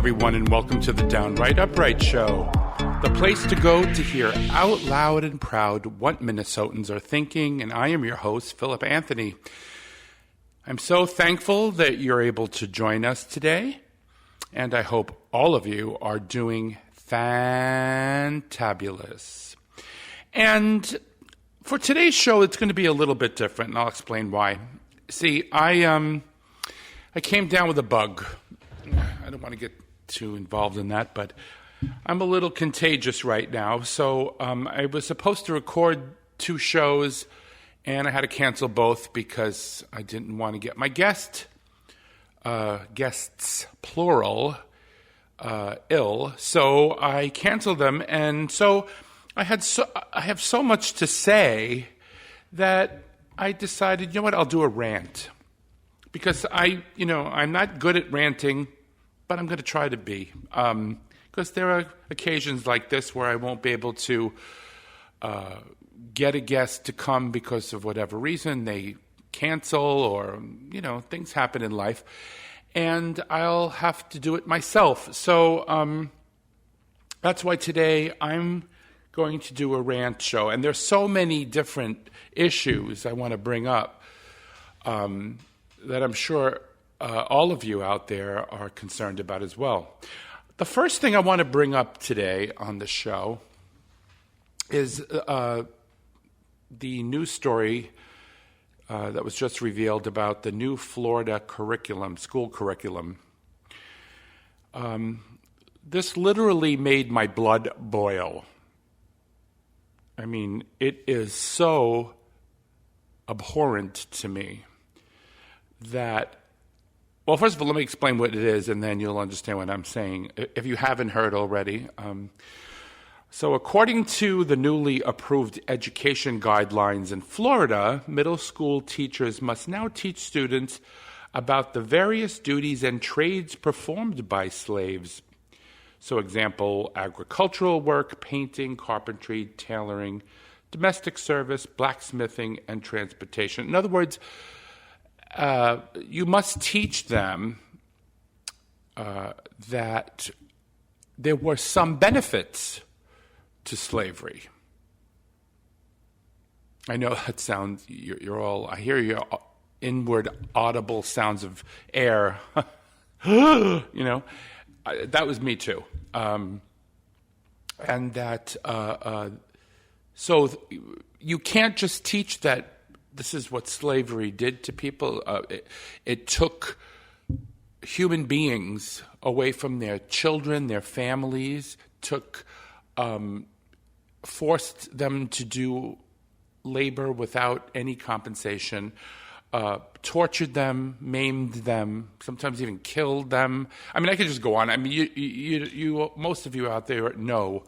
everyone, and welcome to the Downright Upright Show, the place to go to hear out loud and proud what Minnesotans are thinking, and I am your host, Philip Anthony. I'm so thankful that you're able to join us today, and I hope all of you are doing fantabulous. And for today's show, it's going to be a little bit different, and I'll explain why. See, I came down with a bug. I don't want to get too involved in that, but I'm a little contagious right now. So I was supposed to record 2 shows, and I had to cancel both because I didn't want to get my guests, plural, ill. So I canceled them, and so I have so much to say that I decided, you know what, I'll do a rant. Because I'm not good at ranting, but I'm going to try to be. Because there are occasions like this where I won't be able to get a guest to come because of whatever reason. They cancel or, things happen in life. And I'll have to do it myself. So that's why today I'm going to do a rant show. And there's so many different issues I want to bring up. That I'm sure all of you out there are concerned about as well. The first thing I want to bring up today on the show is the news story that was just revealed about the new Florida school curriculum. This literally made my blood boil. I mean, it is so abhorrent to me that, well, first of all, let me explain what it is, and then you'll understand what I'm saying, if you haven't heard already. So according to the newly approved education guidelines in Florida, middle school teachers must now teach students about the various duties and trades performed by slaves. So example, agricultural work, painting, carpentry, tailoring, domestic service, blacksmithing, and transportation. In other words, you must teach them that there were some benefits to slavery. I know that sounds, I hear your inward audible sounds of air. That was me too. And that, so you can't just teach that this is what slavery did to people. It took human beings away from their children, their families, forced them to do labor without any compensation, tortured them, maimed them, sometimes even killed them. I mean, I could just go on. I mean, you most of you out there know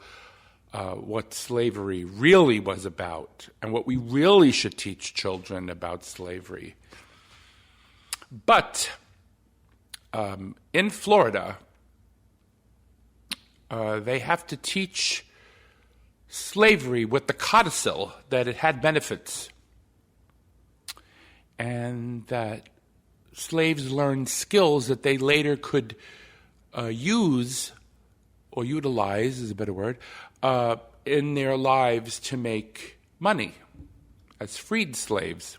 what slavery really was about and what we really should teach children about slavery. But in Florida, they have to teach slavery with the codicil that it had benefits and that slaves learned skills that they later could use or utilize is a better word, in their lives to make money as freed slaves.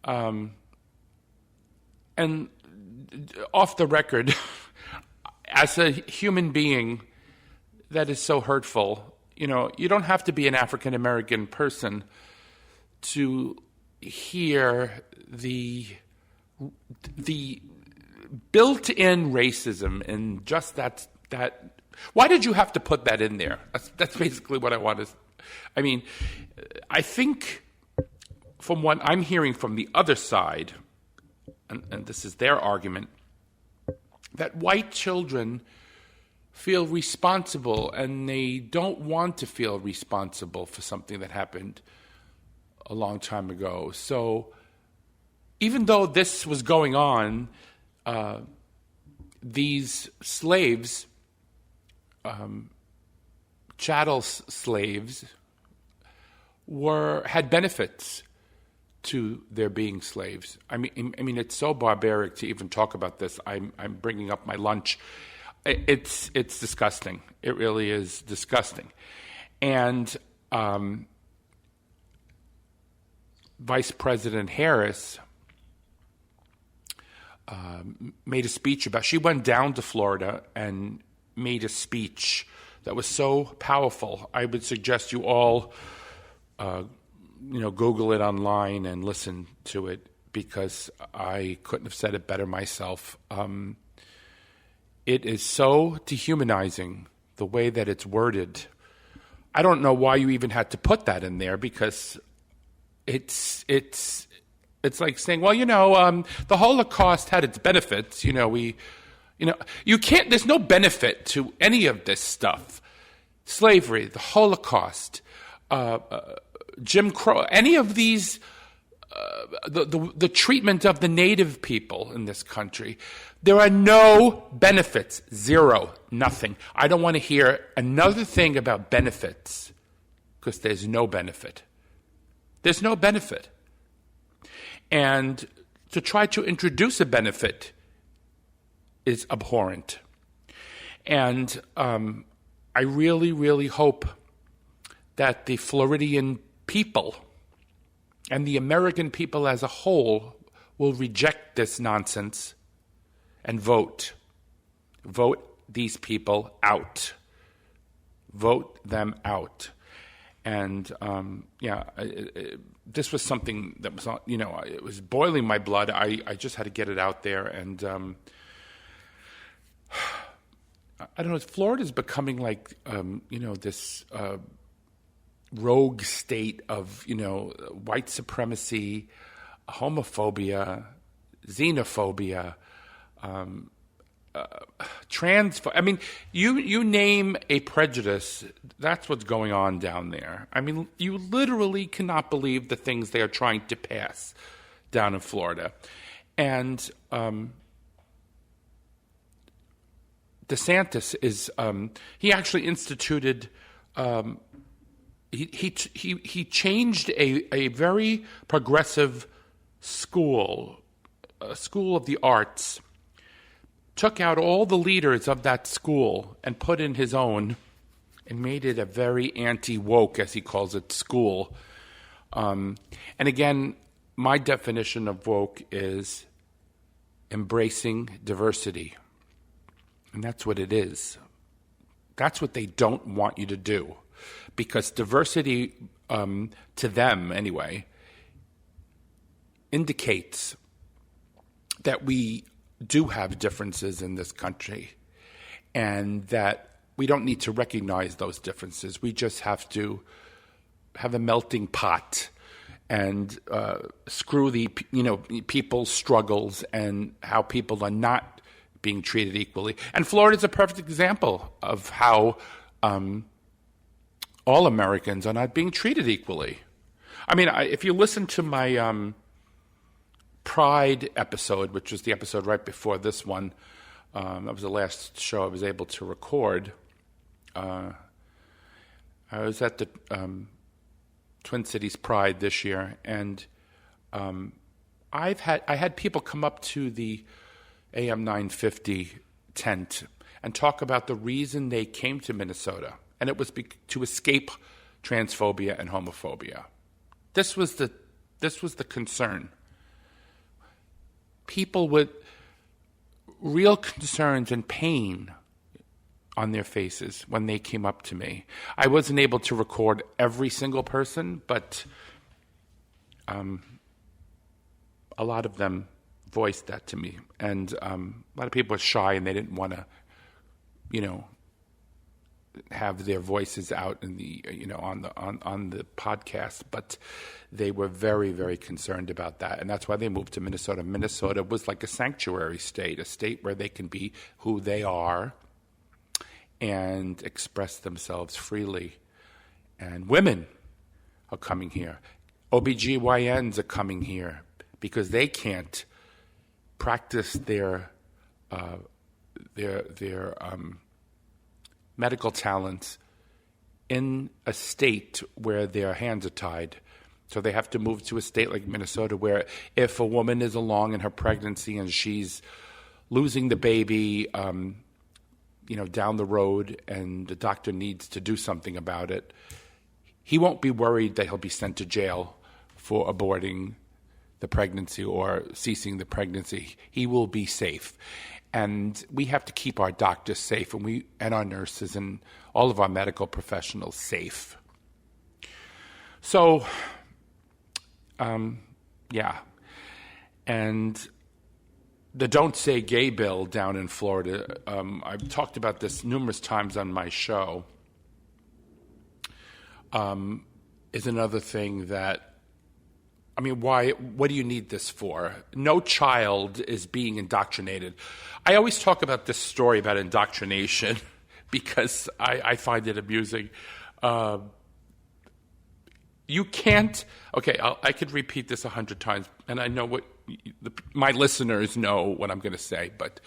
And off the record, as a human being, that is so hurtful. You don't have to be an African American person to hear the built-in racism and just that. Why did you have to put that in there? That's basically what I want to. I mean, I think from what I'm hearing from the other side, and this is their argument, that white children feel responsible and they don't want to feel responsible for something that happened a long time ago. So even though this was going on, these slaves, chattel slaves, had benefits to their being slaves. I mean, it's so barbaric to even talk about this. I'm bringing up my lunch. It's disgusting. It really is disgusting. And Vice President Harris made a speech about. She went down to Florida and made a speech that was so powerful. I would suggest you all, Google it online and listen to it, because I couldn't have said it better myself. It is so dehumanizing the way that it's worded. I don't know why you even had to put that in there, because it's like saying, well, the Holocaust had its benefits. You can't. There's no benefit to any of this stuff. Slavery, the Holocaust, Jim Crow, any of these, the treatment of the native people in this country. There are no benefits. Zero. Nothing. I don't want to hear another thing about benefits, because there's no benefit. There's no benefit. And to try to introduce a benefit is abhorrent. And I really, really hope that the Floridian people and the American people as a whole will reject this nonsense and vote. Vote these people out. Vote them out. And this was something that was, it was boiling my blood. I just had to get it out there. And I don't know, Florida's becoming like, this rogue state of, white supremacy, homophobia, xenophobia, I mean, you name a prejudice, that's what's going on down there. I mean, you literally cannot believe the things they are trying to pass down in Florida. And DeSantis is, he actually instituted, he changed a very progressive school, a school of the arts, took out all the leaders of that school and put in his own and made it a very anti-woke, as he calls it, school. And again, my definition of woke is embracing diversity. And that's what it is. That's what they don't want you to do. Because diversity, to them anyway, indicates that we do have differences in this country, and that we don't need to recognize those differences. We just have to have a melting pot and screw the people's struggles and how people are not being treated equally. And Florida is a perfect example of how all Americans are not being treated equally. I mean, if you listen to my Pride episode, which was the episode right before this one, that was the last show I was able to record. I was at the Twin Cities Pride this year, and I had people come up to the AM 950 tent and talk about the reason they came to Minnesota, and it was to escape transphobia and homophobia. This was the concern. People with real concerns and pain on their faces when they came up to me. I wasn't able to record every single person, but a lot of them voiced that to me. And a lot of people were shy and they didn't want to, have their voices out in the on the podcast, but they were very, very concerned about that, and that's why they moved to Minnesota. Minnesota was like a sanctuary state, a state where they can be who they are and express themselves freely. And women are coming here. OBGYNs are coming here because they can't practice their medical talents in a state where their hands are tied. So they have to move to a state like Minnesota where if a woman is along in her pregnancy and she's losing the baby, down the road and the doctor needs to do something about it, he won't be worried that he'll be sent to jail for aborting the pregnancy or ceasing the pregnancy. He will be safe. And we have to keep our doctors safe and our nurses and all of our medical professionals safe. So, yeah. And the Don't Say Gay bill down in Florida, I've talked about this numerous times on my show, is another thing that, what do you need this for? No child is being indoctrinated. I always talk about this story about indoctrination because I find it amusing. You can't, I could repeat this 100 times, and I know what my listeners know what I'm going to say, but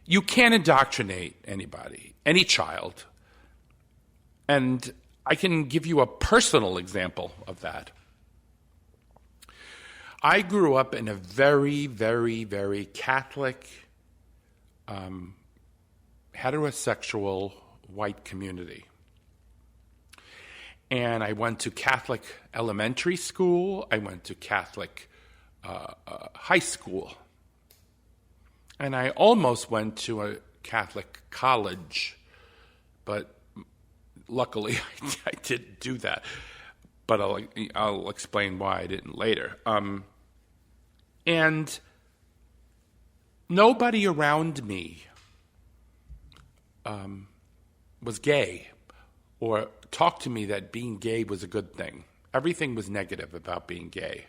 you can't indoctrinate anybody, any child. And I can give you a personal example of that. I grew up in a very, very, very Catholic, heterosexual white community. And I went to Catholic elementary school. I went to Catholic high school. And I almost went to a Catholic college, but luckily I didn't do that. But I'll explain why I didn't later. And nobody around me was gay or talked to me that being gay was a good thing. Everything was negative about being gay.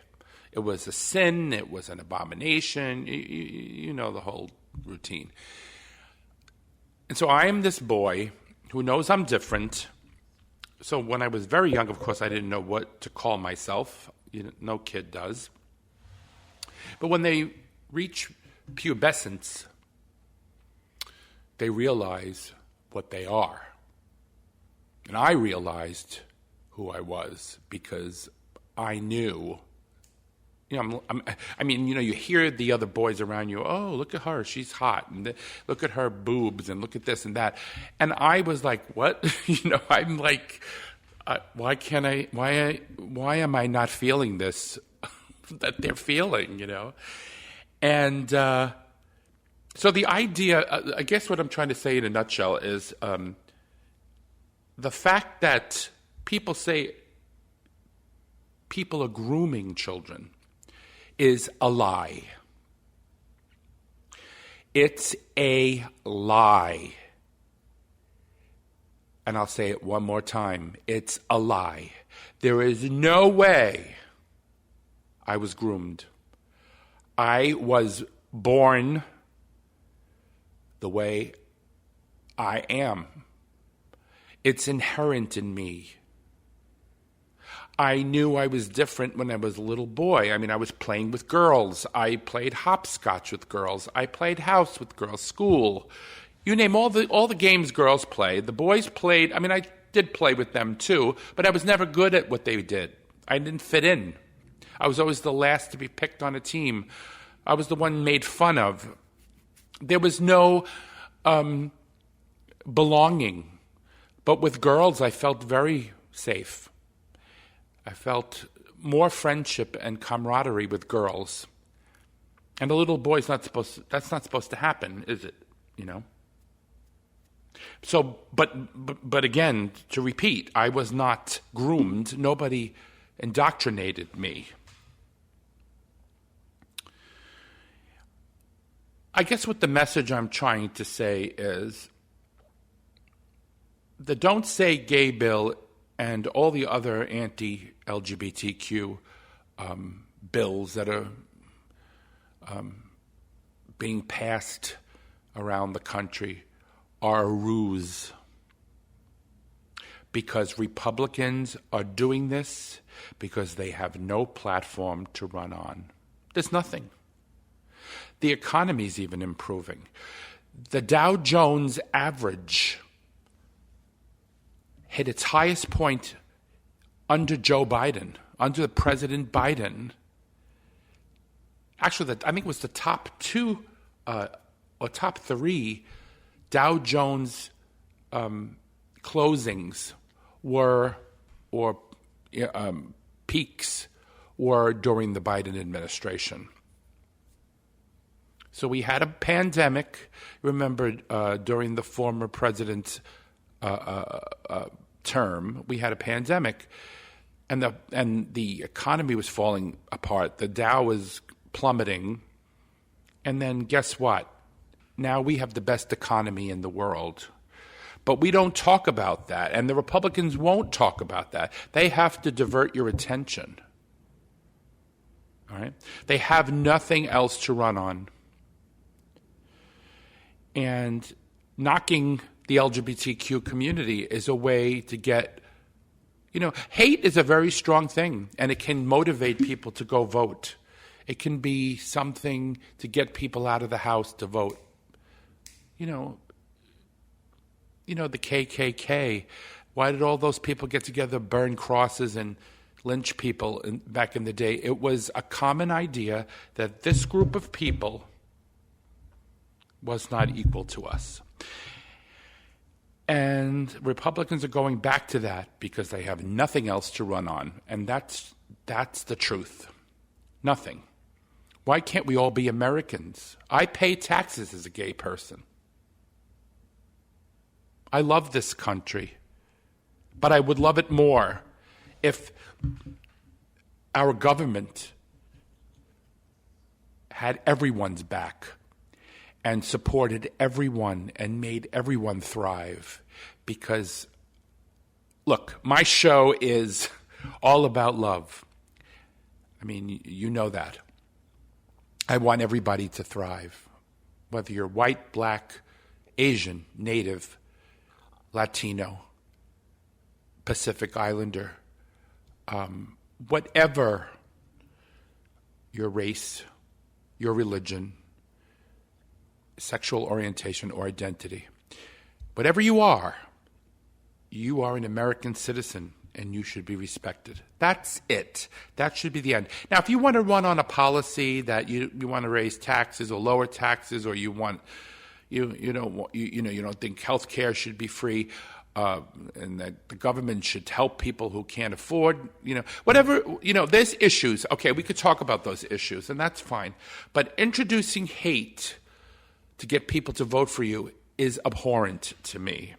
It was a sin. It was an abomination. You know the whole routine. And so I am this boy who knows I'm different. So when I was very young, of course, I didn't know what to call myself. No kid does. But when they reach pubescence, they realize what they are. And I realized who I was because I knew. You hear the other boys around you, oh, look at her, she's hot, and look at her boobs, and look at this and that. And I was like, what? I'm like, why am I not feeling this that they're feeling, And so the idea, I guess what I'm trying to say in a nutshell is the fact that people say people are grooming children is a lie. It's a lie. And I'll say it one more time. It's a lie. There is no way I was groomed. I was born the way I am. It's inherent in me. I knew I was different when I was a little boy. I was playing with girls. I played hopscotch with girls. I played house with girls, school. You name all the games girls played. The boys played. I did play with them too, but I was never good at what they did. I didn't fit in. I was always the last to be picked on a team. I was the one made fun of. There was no belonging. But with girls, I felt very safe. I felt more friendship and camaraderie with girls. And a little boy's that's not supposed to happen, is it? So, but again, to repeat, I was not groomed. Nobody indoctrinated me. I guess what the message I'm trying to say is the Don't Say Gay bill and all the other anti-LGBTQ bills that are being passed around the country are a ruse. Because Republicans are doing this because they have no platform to run on. There's nothing. The economy's even improving. The Dow Jones average hit its highest point under Joe Biden, under President Biden, actually, I think it was the top two or top three Dow Jones closings were, or peaks were during the Biden administration. So we had a pandemic. Remember, during the former president's term, we had a pandemic, and the economy was falling apart. The Dow was plummeting, and then guess what? Now we have the best economy in the world. But we don't talk about that, and the Republicans won't talk about that. They have to divert your attention. All right? They have nothing else to run on. And knocking the LGBTQ community is a way to get, hate is a very strong thing, and it can motivate people to go vote. It can be something to get people out of the house to vote. The KKK. Why did all those people get together, burn crosses, and lynch people back in the day? It was a common idea that this group of people was not equal to us. And Republicans are going back to that because they have nothing else to run on. And that's the truth. Nothing. Why can't we all be Americans? I pay taxes as a gay person. I love this country. But I would love it more if our government had everyone's back and supported everyone and made everyone thrive. Because, look, my show is all about love. I mean, you know that. I want everybody to thrive, whether you're white, black, Asian, Native, Latino, Pacific Islander, whatever your race, your religion, sexual orientation, or identity. Whatever you are an American citizen, and you should be respected. That's it. That should be the end. Now, if you want to run on a policy that you want to raise taxes or lower taxes, or you want you don't think health care should be free, and that the government should help people who can't afford, whatever, there's issues. Okay, we could talk about those issues, and that's fine. But introducing hate to get people to vote for you is abhorrent to me.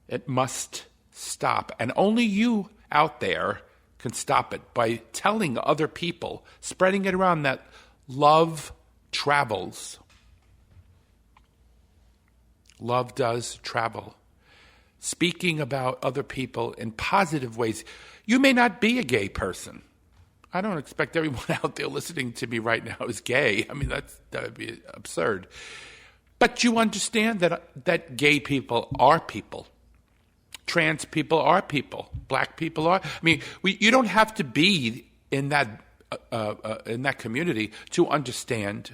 It must stop. And only you out there can stop it by telling other people, spreading it around, that love travels. Love does travel. Speaking about other people in positive ways. You may not be a gay person. I don't expect everyone out there listening to me right now is gay. I mean, that would be absurd. But you understand that gay people are people. Trans people are people. Black people are. I mean, you don't have to be in that community to understand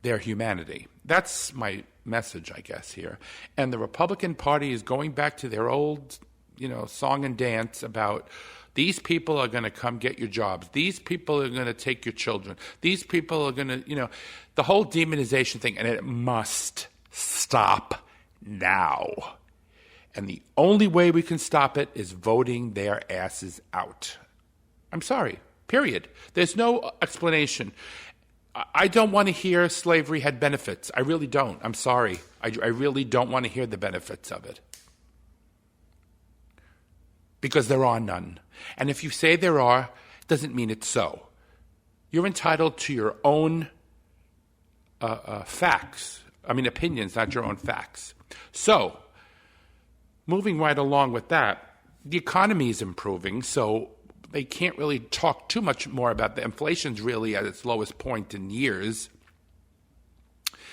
their humanity. That's my message, I guess, here. And the Republican Party is going back to their old, song and dance about these people are going to come get your jobs. These people are going to take your children. These people are going to, the whole demonization thing, and it must stop now. And the only way we can stop it is voting their asses out. I'm sorry, period. There's no explanation. I don't want to hear slavery had benefits. I really don't. I'm sorry. I really don't want to hear the benefits of it. Because there are none. And if you say there are, it doesn't mean it's so. You're entitled to your own opinions, not your own facts. So, moving right along with that, the economy is improving, so they can't really talk too much more about the inflation's really at its lowest point in years.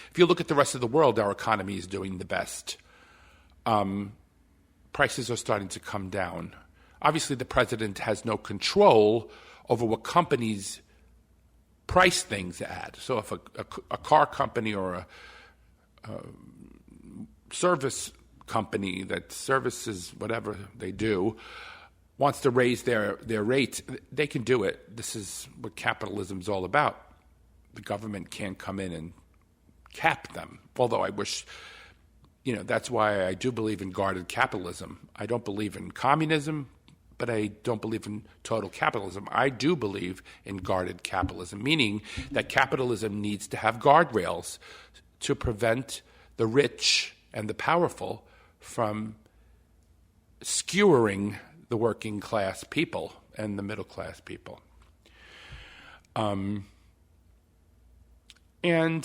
If you look at the rest of the world, our economy is doing the best. Prices are starting to come down. Obviously, the president has no control over what companies price things at. So if a car company or a service company that services whatever they do wants to raise their rates, they can do it. This is what capitalism's all about. The government can't come in and cap them. Although I wish, that's why I do believe in guarded capitalism. I don't believe in communism, but I don't believe in total capitalism. I do believe in guarded capitalism, meaning that capitalism needs to have guardrails to prevent the rich and the powerful from skewering the working class people and the middle class people. And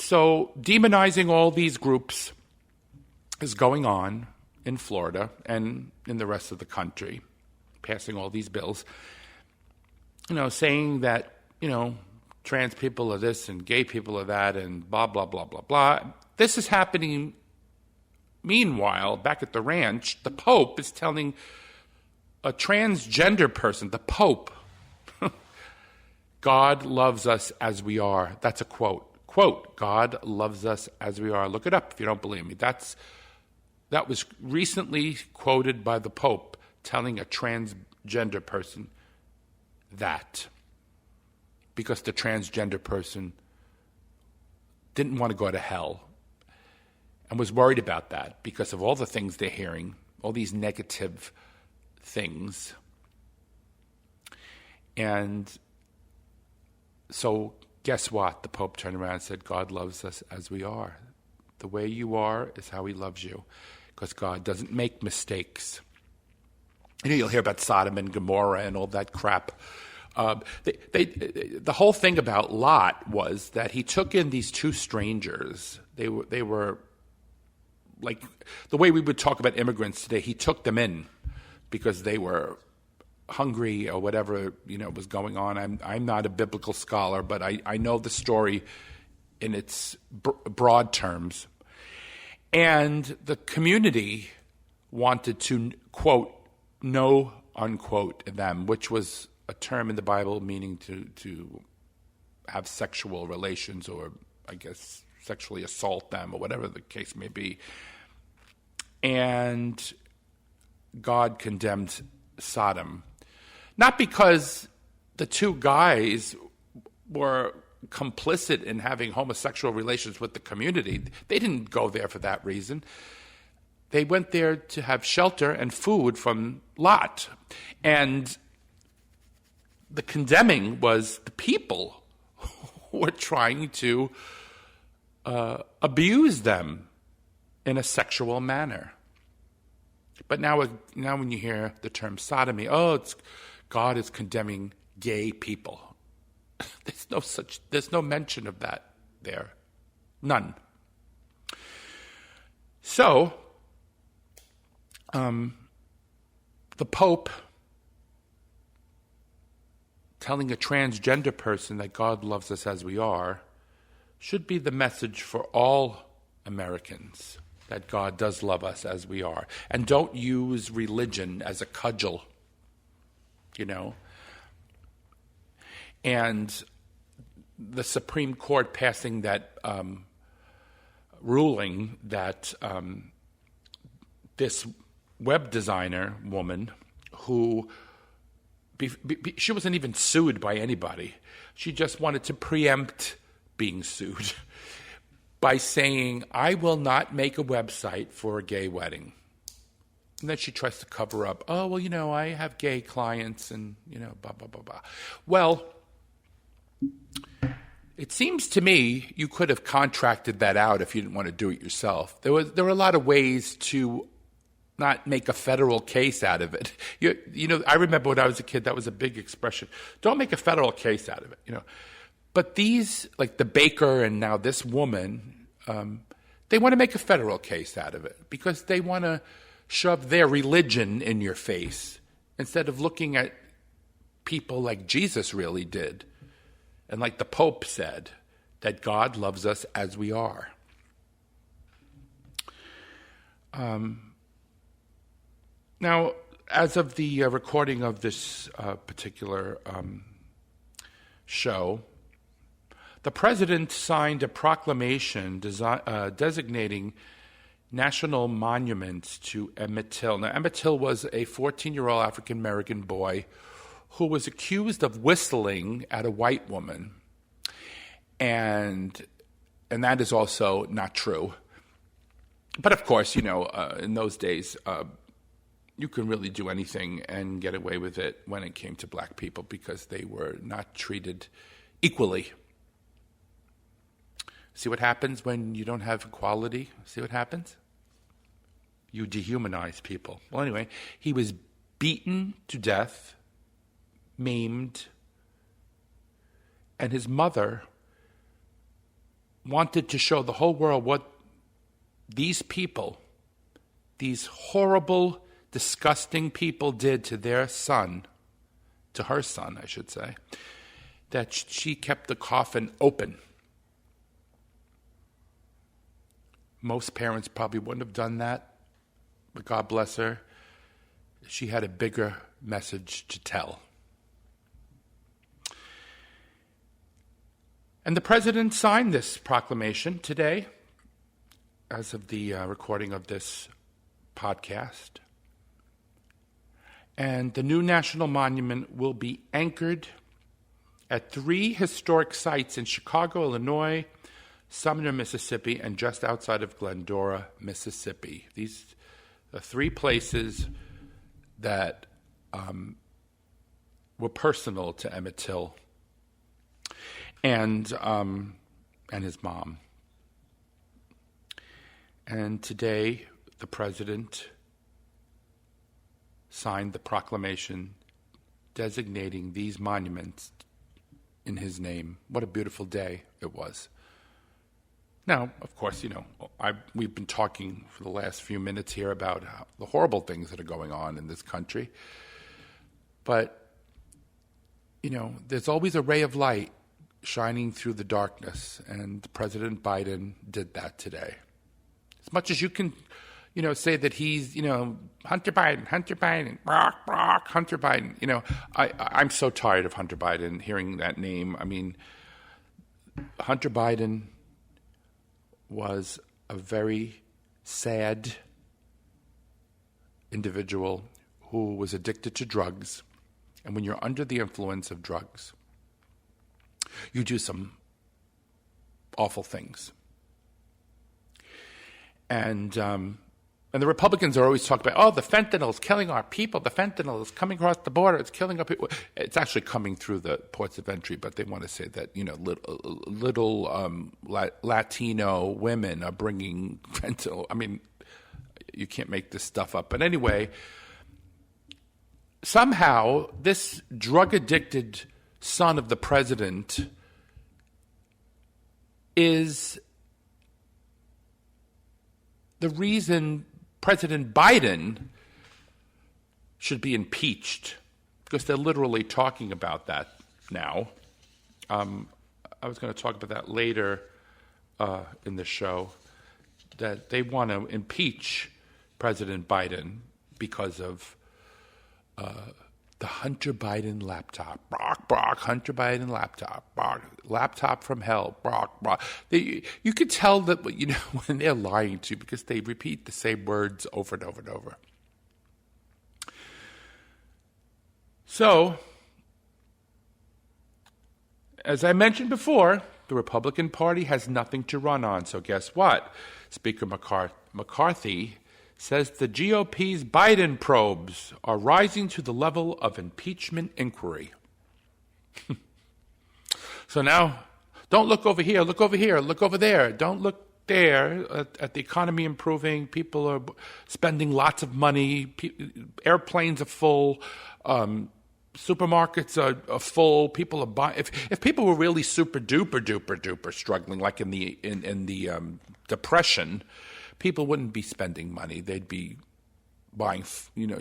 so demonizing all these groups is going on in Florida and in the rest of the country, passing all these bills, saying that, trans people are this and gay people are that and blah, blah, blah, blah, blah. This is happening. Meanwhile, back at the ranch, the Pope is telling a transgender person, the Pope, God loves us as we are. That's a quote. Quote, God loves us as we are. Look it up if you don't believe me. That was recently quoted by the Pope telling a transgender person that, because the transgender person didn't want to go to hell and was worried about that because of all the things they're hearing, all these negative things. And so guess what? The Pope turned around and said, God loves us as we are. The way you are is how he loves you, because God doesn't make mistakes. You'll hear about Sodom and Gomorrah and all that crap. The whole thing about Lot was that he took in these two strangers. They were like the way we would talk about immigrants today. He took them in because they were hungry or whatever was going on. I'm not a biblical scholar, but I know the story in its broad terms. And the community wanted to, quote, no, unquote, them, which was a term in the Bible meaning to have sexual relations or, I guess, sexually assault them or whatever the case may be. And God condemned Sodom. Not because the two guys were complicit in having homosexual relations with the community. They didn't go there for that reason. They went there to have shelter and food from Lot. And the condemning was the people who were trying to abuse them in a sexual manner. But now when you hear the term sodomy, God is condemning gay people. There's no mention of that there. None. So, the Pope telling a transgender person that God loves us as we are should be the message for all Americans, that God does love us as we are. And don't use religion as a cudgel, And the Supreme Court passing that ruling that this web designer woman who, she wasn't even sued by anybody. She just wanted to preempt being sued by saying, I will not make a website for a gay wedding. And then she tries to cover up, I have gay clients and, blah, blah, blah, blah. Well, it seems to me you could have contracted that out if you didn't want to do it yourself. There were a lot of ways to not make a federal case out of it. I remember when I was a kid, that was a big expression. Don't make a federal case out of it, But these, like the baker and now this woman, they want to make a federal case out of it because they want to shove their religion in your face instead of looking at people like Jesus really did. And like the Pope said, that God loves us as we are. Now, as of the recording of this particular show, the president signed a proclamation designating national monument to Emmett Till. Now, Emmett Till was a 14-year-old African-American boy who was accused of whistling at a white woman. And that is also not true. But of course, in those days, you can really do anything and get away with it when it came to black people because they were not treated equally. See what happens when you don't have equality? See what happens? You dehumanize people. Well, anyway, he was beaten to death, maimed, and his mother wanted to show the whole world what these people, these horrible, disgusting people did to their son, to her son, I should say, that she kept the coffin open. Most parents probably wouldn't have done that, but God bless her. She had a bigger message to tell. And the president signed this proclamation today, as of the recording of this podcast. And the new national monument will be anchored at 3 historic sites in Chicago, Illinois, Sumner, Mississippi, and just outside of Glendora, Mississippi. These are 3 places that were personal to Emmett Till and his mom. And today, the president signed the proclamation designating these monuments in his name. What a beautiful day it was. Now, of course, we've been talking for the last few minutes here about the horrible things that are going on in this country. But, there's always a ray of light shining through the darkness, and President Biden did that today. As much as you can, say that he's, Hunter Biden, Brock, Hunter Biden. I'm so tired of Hunter Biden, hearing that name. I mean, Hunter Biden was a very sad individual who was addicted to drugs. And when you're under the influence of drugs, you do some awful things. And the Republicans are always talking about, the fentanyl is killing our people. The fentanyl is coming across the border. It's killing our people. It's actually coming through the ports of entry, but they want to say that, little Latino women are bringing fentanyl. I mean, you can't make this stuff up. But anyway, somehow this drug-addicted son of the president is the reason President Biden should be impeached, because they're literally talking about that now. I was going to talk about that later in the show, that they want to impeach President Biden because of the Hunter Biden laptop. Brock, Hunter Biden laptop. Laptop from hell. Brock. You could tell that, when they're lying to you, because they repeat the same words over and over and over. So, as I mentioned before, the Republican Party has nothing to run on. So guess what? Speaker McCarthy says the GOP's Biden probes are rising to the level of impeachment inquiry. So now, don't look over here, look over here, look over there. Don't look there at the economy improving. People are spending lots of money. Airplanes are full. Supermarkets are full. People are buying. If people were really super duper struggling, like in the Depression, people wouldn't be spending money. They'd be buying,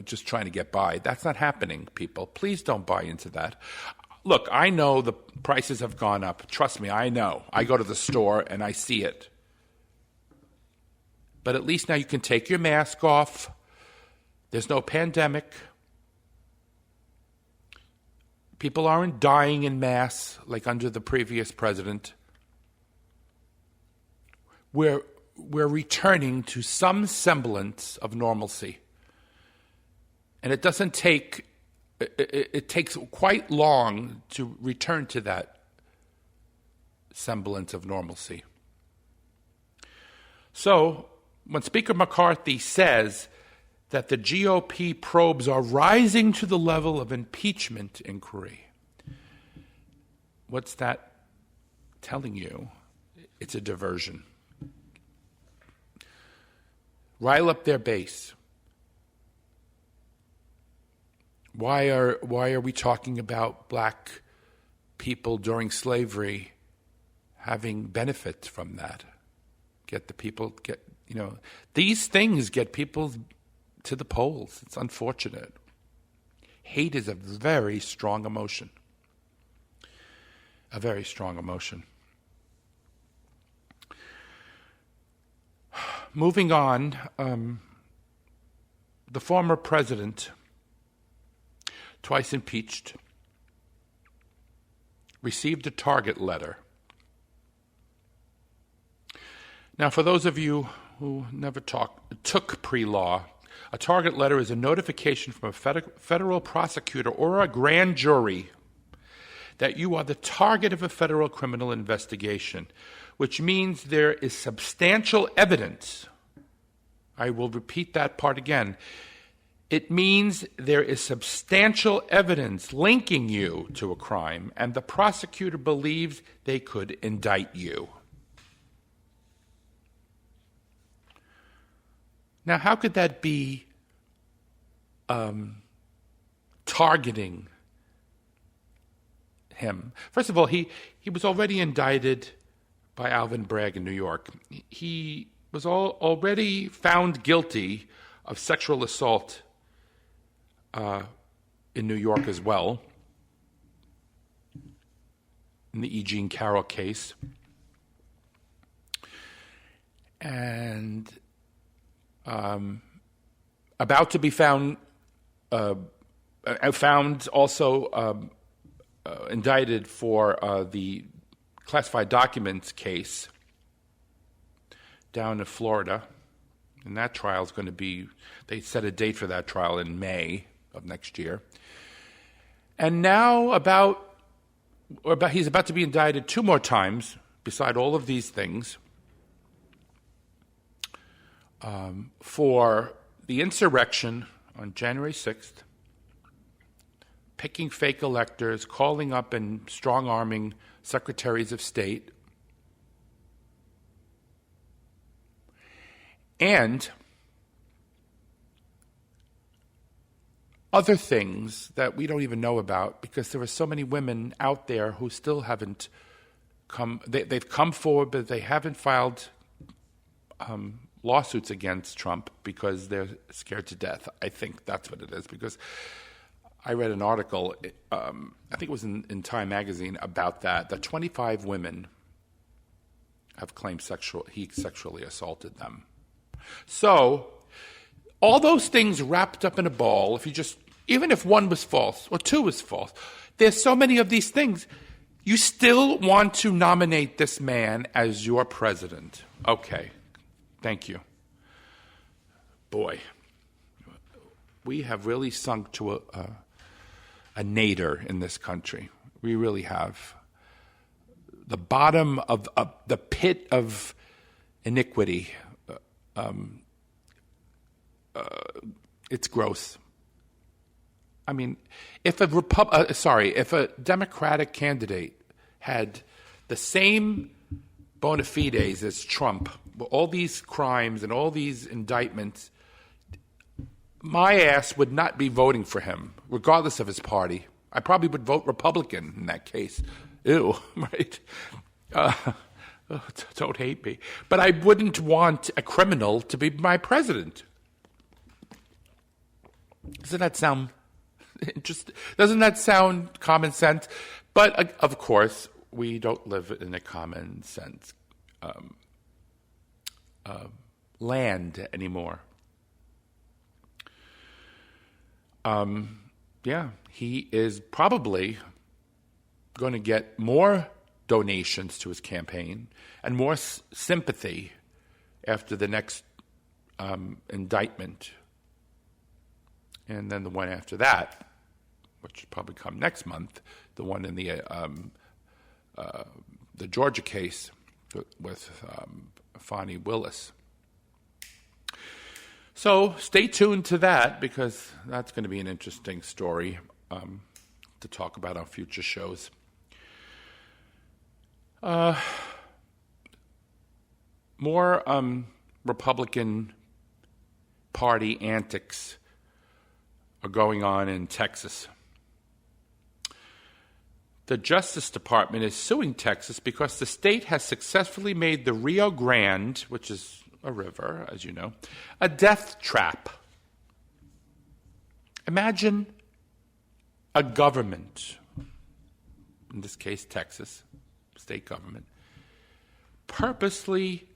just trying to get by. That's not happening, people. Please don't buy into that. Look, I know the prices have gone up. Trust me, I know. I go to the store and I see it. But at least now you can take your mask off. There's no pandemic. People aren't dying in mass like under the previous president. We're we're returning to some semblance of normalcy. And it doesn't take, it takes quite long to return to that semblance of normalcy. So, when Speaker McCarthy says that the GOP probes are rising to the level of impeachment inquiry, what's that telling you? It's a diversion. Rile up their base. Why are we talking about black people during slavery having benefit from that? These things get people to the polls. It's unfortunate. Hate is a very strong emotion. A very strong emotion. Moving on, the former president, twice impeached, received a target letter. Now, for those of you who never took pre-law, a target letter is a notification from a federal prosecutor or a grand jury that you are the target of a federal criminal investigation, which means there is substantial evidence. I will repeat that part again. It means there is substantial evidence linking you to a crime, and the prosecutor believes they could indict you. Now, how could that be targeting him? First of all, he was already indicted by Alvin Bragg in New York. He was already found guilty of sexual assault in New York as well, in the E. Jean Carroll case. And about to be found also indicted for the classified documents case down in Florida. And that trial is going to be, they set a date for that trial in May of next year. And now he's about to be indicted 2 more times, beside all of these things, for the insurrection on January 6th, picking fake electors, calling up and strong-arming secretaries of state, and other things that we don't even know about, because there are so many women out there who still haven't come. They've come forward, but they haven't filed lawsuits against Trump because they're scared to death. I think that's what it is, because I read an article, I think it was in Time magazine, about that 25 women have claimed he sexually assaulted them. So, all those things wrapped up in a ball, even if one was false or 2 was false, there's so many of these things. You still want to nominate this man as your president. Okay, thank you. Boy, we have really sunk to a nadir in this country. We really have. The bottom of the pit of iniquity. It's gross. I mean, if a Democratic candidate had the same bona fides as Trump, all these crimes and all these indictments, my ass would not be voting for him, regardless of his party. I probably would vote Republican in that case. Ew, right? Don't hate me. But I wouldn't want a criminal to be my president. Doesn't that sound Doesn't that sound common sense? But, of course, we don't live in a common sense land anymore. He is probably going to get more donations to his campaign and more sympathy after the next indictment. And then the one after that, which will probably come next month, the one in the Georgia case with Fani Willis. So stay tuned to that, because that's going to be an interesting story to talk about on future shows. More Republican Party antics are going on in Texas. The Justice Department is suing Texas because the state has successfully made the Rio Grande, which is a river, as you know, a death trap. Imagine a government, in this case Texas, state government, purposely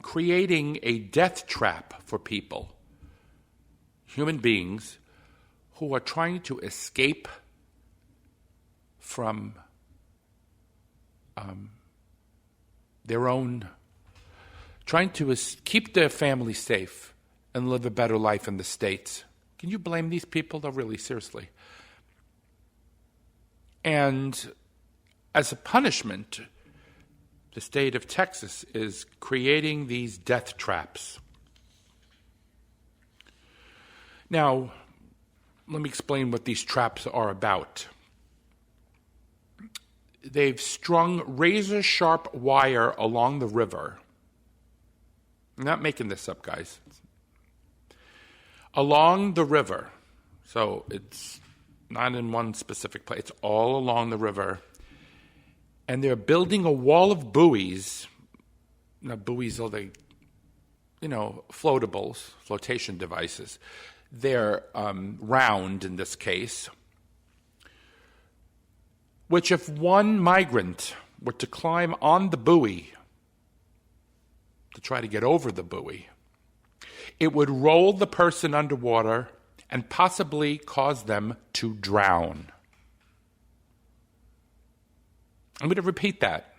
creating a death trap for people, human beings, who are trying to escape from their own, trying to keep their family safe and live a better life in the States. Can you blame these people, though, really, seriously? And as a punishment, the state of Texas is creating these death traps. Now, let me explain what these traps are about. They've strung razor-sharp wire along the river. I'm not making this up, guys. Along the river. So it's not in one specific place. It's all along the river. And they're building a wall of buoys. Now, buoys are floatables, flotation devices. They're round in this case, which if one migrant were to climb on the buoy to try to get over the buoy, it would roll the person underwater and possibly cause them to drown. I'm going to repeat that.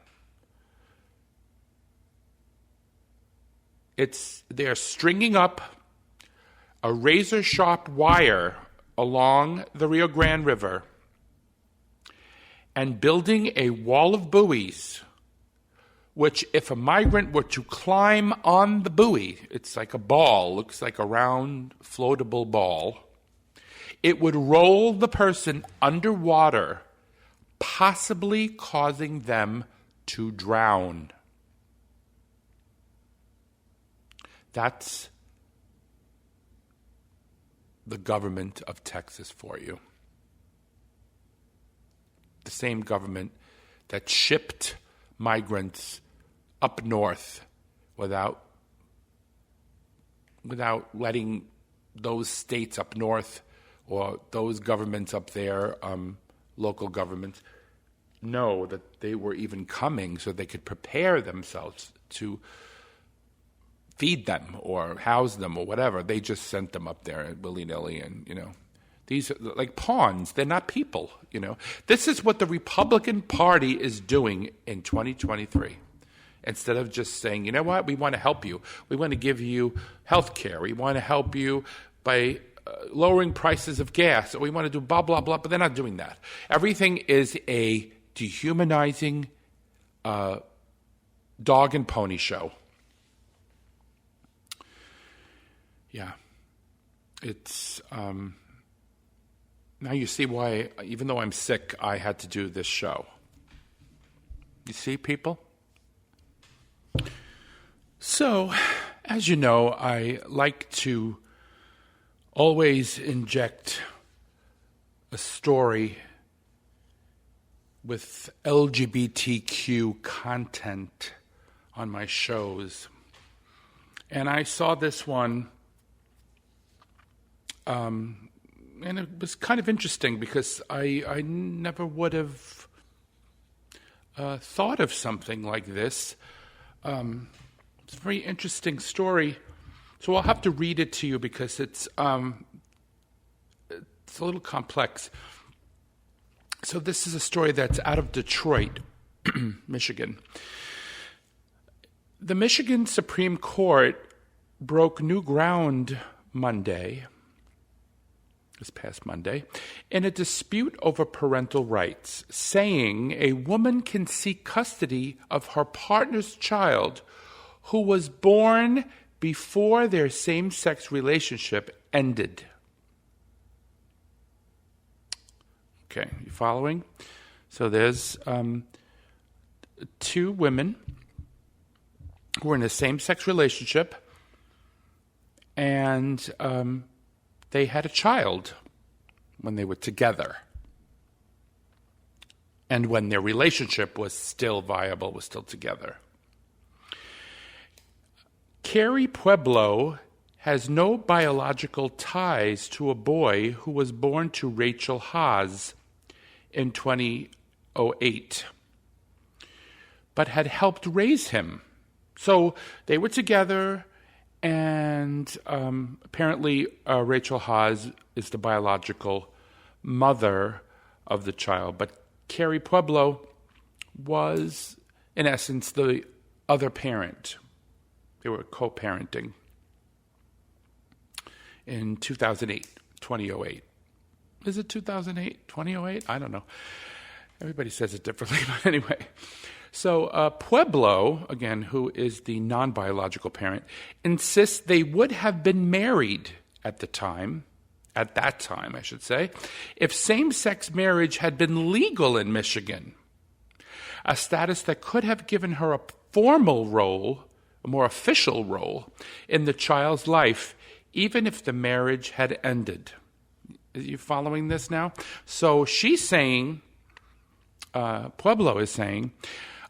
They're stringing up a razor-sharp wire along the Rio Grande River and building a wall of buoys, which if a migrant were to climb on the buoy, it's like a ball, looks like a round floatable ball, it would roll the person underwater, possibly causing them to drown. That's the government of Texas for you. The same government that shipped migrants up north without letting those states up north or those governments up there, local governments, know that they were even coming so they could prepare themselves to feed them or house them or whatever. They just sent them up there willy-nilly, and, these are like pawns. They're not people, This is what the Republican Party is doing in 2023. Instead of just saying, you know what, we want to help you. We want to give you health care. We want to help you by lowering prices of gas. Or we want to do blah, blah, blah. But they're not doing that. Everything is a dehumanizing dog and pony show. Yeah. It's... Now you see why, even though I'm sick, I had to do this show. You see, people? So, as you know, I like to always inject a story with LGBTQ content on my shows. And I saw this one, and it was kind of interesting because I never would have thought of something like this. It's a very interesting story. So I'll have to read it to you because it's a little complex. So this is a story that's out of Detroit, Michigan. The Michigan Supreme Court broke new ground this past Monday, in a dispute over parental rights, saying a woman can seek custody of her partner's child who was born before their same-sex relationship ended. Okay, you following? So there's two women who were in a same-sex relationship, and they had a child when they were together, and when their relationship was still viable, was still together. Carrie Pueblo has no biological ties to a boy who was born to Rachel Haas in 2008, but had helped raise him. So they were together, and apparently Rachel Haas is the biological mother of the child, but Carrie Pueblo was, in essence, the other parent. They were co-parenting in 2008. Is it 2008? 2008? I don't know. Everybody says it differently, but anyway. So Pueblo, again, who is the non-biological parent, insists they would have been married at that time, if same-sex marriage had been legal in Michigan, a status that could have given her a formal role, a more official role, in the child's life, even if the marriage had ended. Are you following this now? So she's saying, Pueblo is saying,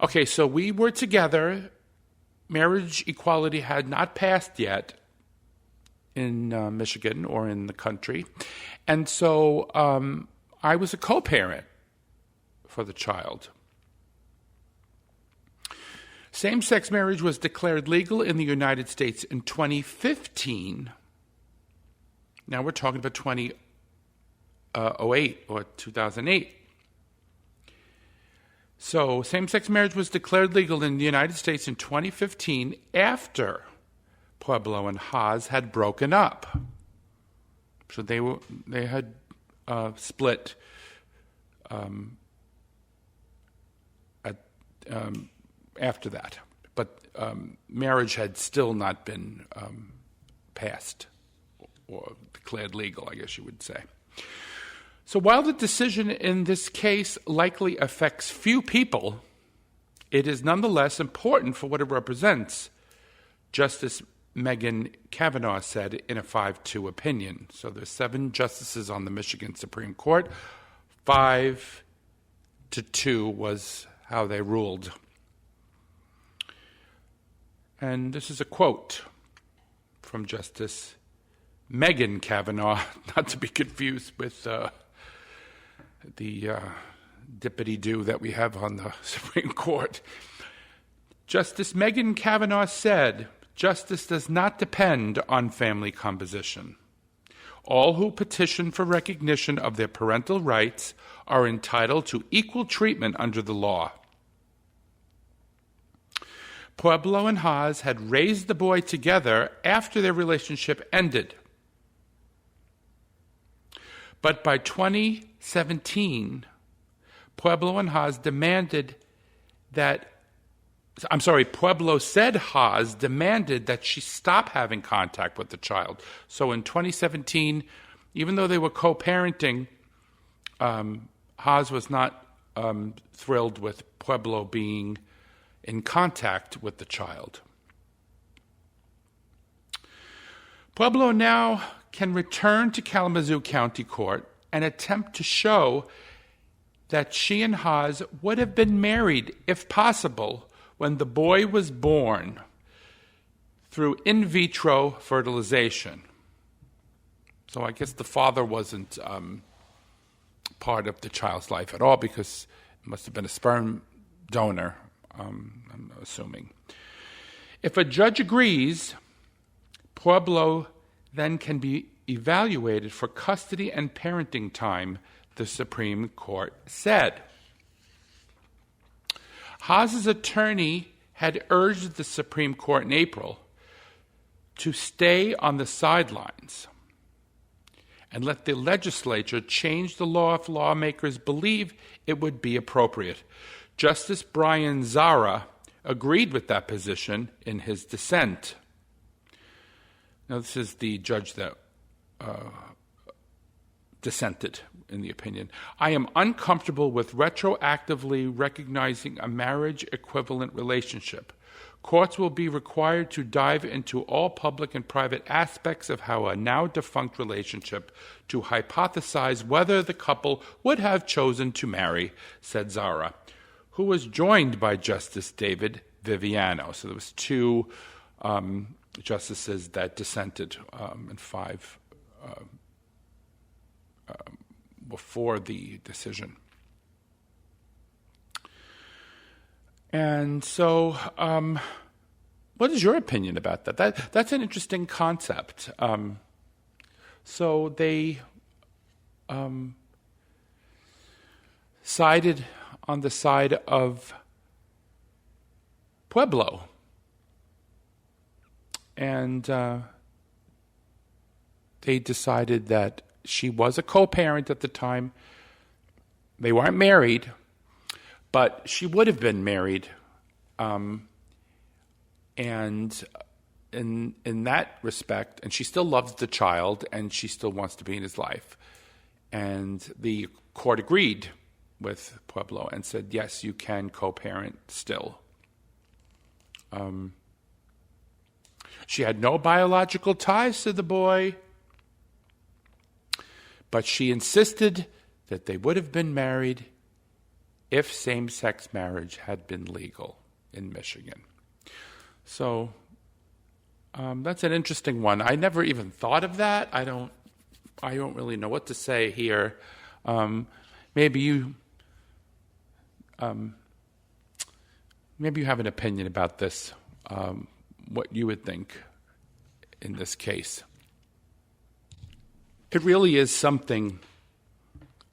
okay, so we were together, marriage equality had not passed yet in Michigan or in the country, and so I was a co-parent for the child. Same-sex marriage was declared legal in the United States in 2015. Now we're talking about 2008 or 2008. So same-sex marriage was declared legal in the United States in 2015 after Pueblo and Haas had broken up. So they had split after that, but marriage had still not been passed or declared legal, I guess you would say. So while the decision in this case likely affects few people, it is nonetheless important for what it represents, Justice Megan Kavanaugh said in a 5-2 opinion. So there's 7 justices on the Michigan Supreme Court. 5-2 was how they ruled. And this is a quote from Justice Megan Kavanaugh, not to be confused with the dippity-doo that we have on the Supreme Court. Justice Megan Kavanaugh said, "Justice does not depend on family composition. All who petition for recognition of their parental rights are entitled to equal treatment under the law." Pueblo and Haas had raised the boy together after their relationship ended. But by 2017, Pueblo said Haas demanded that she stop having contact with the child. So in 2017, even though they were co-parenting, Haas was not thrilled with Pueblo being in contact with the child. Pueblo now can return to Kalamazoo County Court and attempt to show that she and Haas would have been married, if possible, when the boy was born through in vitro fertilization. So I guess the father wasn't part of the child's life at all, because it must have been a sperm donor, I'm assuming. If a judge agrees, Pueblo then can be evaluated for custody and parenting time, the Supreme Court said. Haas's attorney had urged the Supreme Court in April to stay on the sidelines and let the legislature change the law if lawmakers believe it would be appropriate. Justice Brian Zara agreed with that position in his dissent. Now, this is the judge that dissented in the opinion. I am uncomfortable with retroactively recognizing a marriage equivalent relationship. Courts will be required to dive into all public and private aspects of how a now defunct relationship to hypothesize whether the couple would have chosen to marry, said Zara, who was joined by Justice David Viviano. So there was two justices that dissented, and five before the decision. And so, what is your opinion about that? That's an interesting concept. So they sided on the side of Pueblo. And they decided that she was a co-parent at the time. They weren't married, but she would have been married. And in that respect, and she still loves the child, and she still wants to be in his life. And the court agreed with Pueblo and said, yes, you can co-parent still. She had no biological ties to the boy, but she insisted that they would have been married if same-sex marriage had been legal in Michigan. So that's an interesting one. I never even thought of that. I don't really know what to say here. Maybe you have an opinion about this. What you would think in this case. It really is something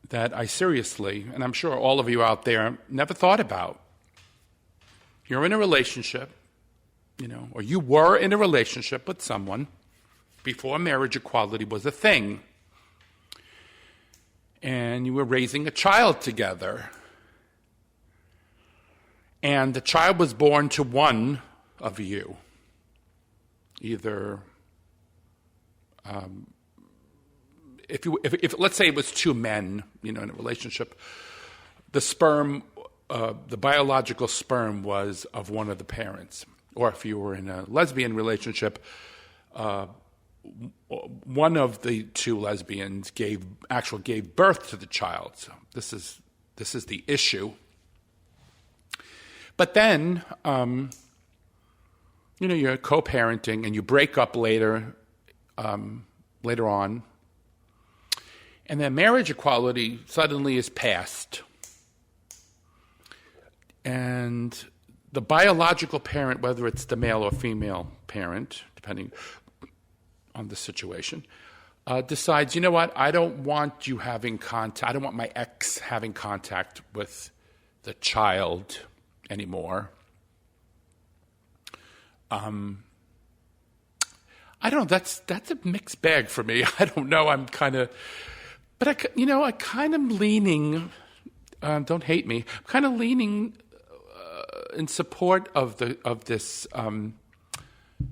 that I seriously, and I'm sure all of you out there, never thought about. You're in a relationship, or you were in a relationship with someone before marriage equality was a thing, and you were raising a child together, and the child was born to one of you. Either, if let's say it was two men, in a relationship, the sperm, the biological sperm was of one of the parents. Or if you were in a lesbian relationship, one of the two lesbians gave birth to the child. So this is the issue. But then, you're co-parenting and you break up later on, and then marriage equality suddenly is passed. And the biological parent, whether it's the male or female parent, depending on the situation, decides, you know what, I don't want you having contact, I don't want my ex having contact with the child anymore. I don't know, that's a mixed bag for me. I don't know, I kind of leaning, don't hate me, I'm kind of leaning in support of this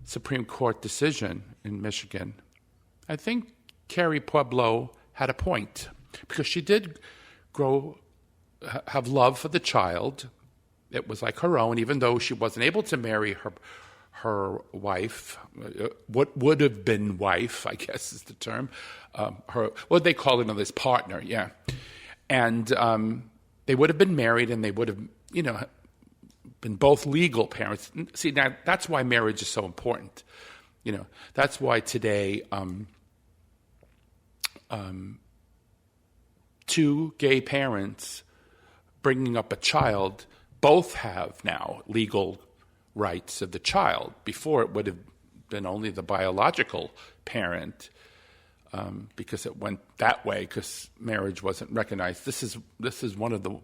Supreme Court decision in Michigan. I think Carrie Pueblo had a point, because she did have love for the child. It was like her own, even though she wasn't able to marry her wife, what would have been wife, I guess is the term. What they call it, this partner, yeah. And they would have been married, and they would have, been both legal parents. See, now that's why marriage is so important. That's why today two gay parents bringing up a child both have now legal rights of the child. Before, it would have been only the biological parent, because it went that way, because marriage wasn't recognized. This is one of the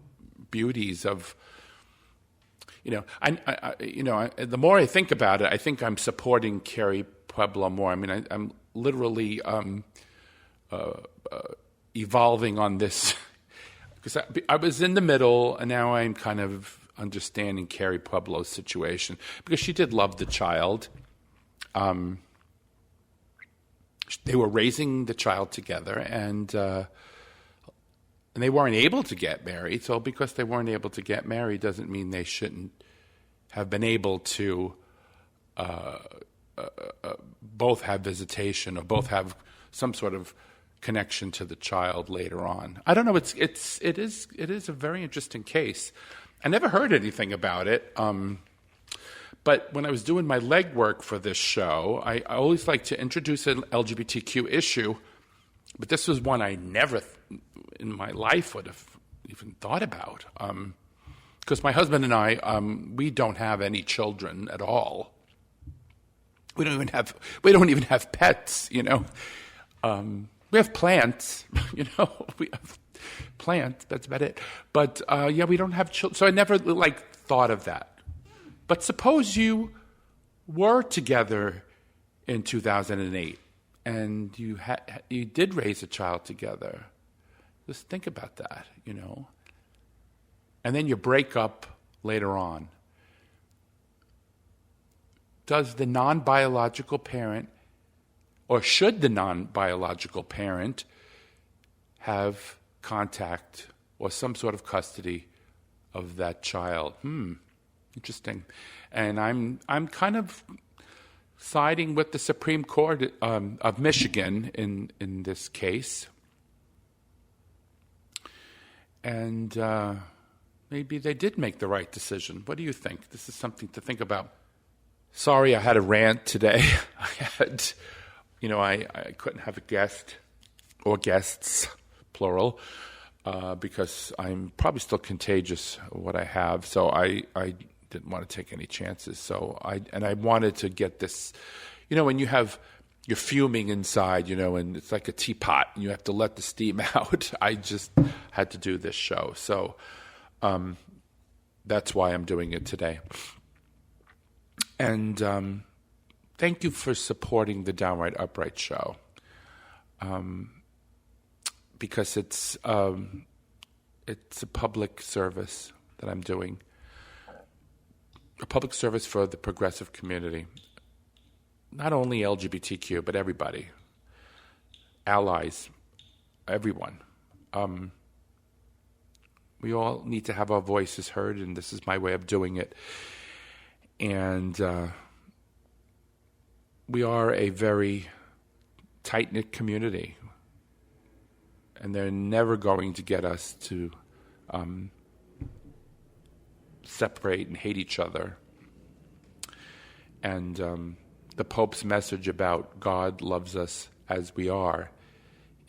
beauties of, The more I think about it, I think I'm supporting Carrie Pueblo more. I mean, I'm literally evolving on this because I was in the middle, and now I'm kind of understanding Carrie Pueblo's situation because she did love the child. They were raising the child together, and they weren't able to get married. So because they weren't able to get married doesn't mean they shouldn't have been able to both have visitation or both have some sort of connection to the child later on. I don't know. It is a very interesting case. I never heard anything about it. But when I was doing my legwork for this show, I always like to introduce an LGBTQ issue. But this was one I never in my life would have even thought about. Because my husband and I, we don't have any children at all. We don't even have pets, We have plants, We have plants. That's about it. But we don't have children. So I never thought of that. But suppose you were together in 2008 and you did raise a child together. Just think about that, And then you break up later on. Does the non-biological parent, or should the non-biological parent have contact or some sort of custody of that child? Interesting. And I'm kind of siding with the Supreme Court of Michigan in this case. And maybe they did make the right decision. What do you think? This is something to think about. Sorry, I had a rant today. I couldn't have a guest or guests, plural, because I'm probably still contagious what I have. So I didn't want to take any chances. So I wanted to get this, when you're fuming inside, and it's like a teapot and you have to let the steam out. I just had to do this show. So that's why I'm doing it today. And thank you for supporting the Downright Upright show. Because it's a public service that I'm doing. A public service for the progressive community. Not only LGBTQ, but everybody. Allies. Everyone. We all need to have our voices heard, and this is my way of doing it. And we are a very tight-knit community. And they're never going to get us to separate and hate each other. And the Pope's message about God loves us as we are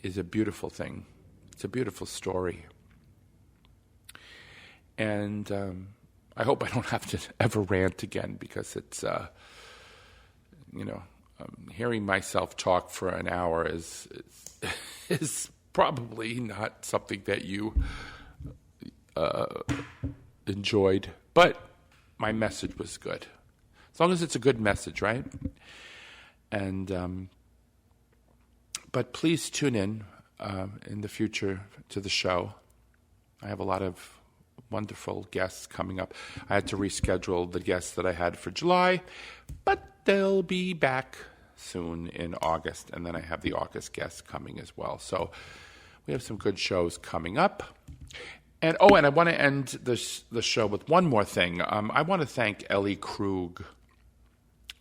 is a beautiful thing. It's a beautiful story. And I hope I don't have to ever rant again because it's, hearing myself talk for an hour is probably not something that you enjoyed, but my message was good. As long as it's a good message, right? And but please tune in the future to the show. I have a lot of wonderful guests coming up. I had to reschedule the guests that I had for July, but they'll be back soon in August, and then I have the August guests coming as well. So we have some good shows coming up. And I want to end the show with one more thing. I want to thank Ellie Krug.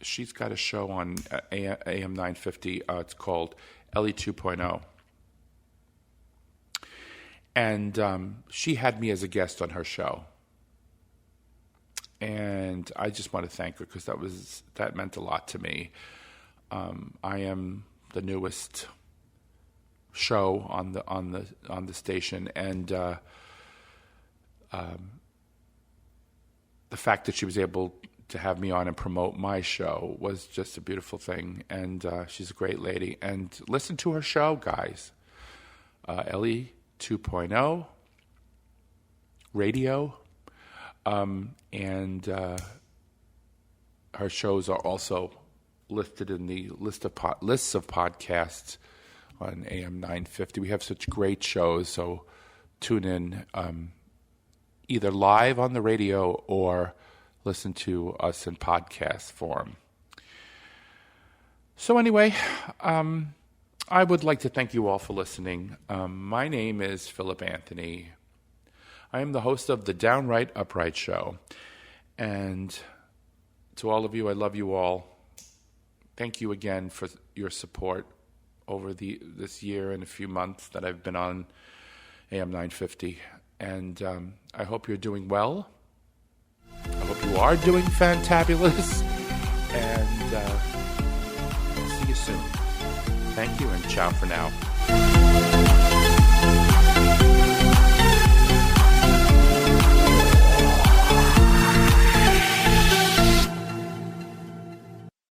She's got a show on AM 950. It's called Ellie 2.0. And she had me as a guest on her show. And I just want to thank her because that meant a lot to me. I am the newest show on the station, and the fact that she was able to have me on and promote my show was just a beautiful thing. And she's a great lady. And listen to her show, guys. Ellie 2.0 radio. And her shows are also listed in the lists of podcasts on AM 950. We have such great shows, so tune in either live on the radio or listen to us in podcast form. So anyway, I would like to thank you all for listening. My name is Philip Anthony. I am the host of the Downright Upright Show. And to all of you, I love you all. Thank you again for your support over this year and a few months that I've been on AM 950. And I hope you're doing well. I hope you are doing fantabulous. And see you soon. Thank you and ciao for now.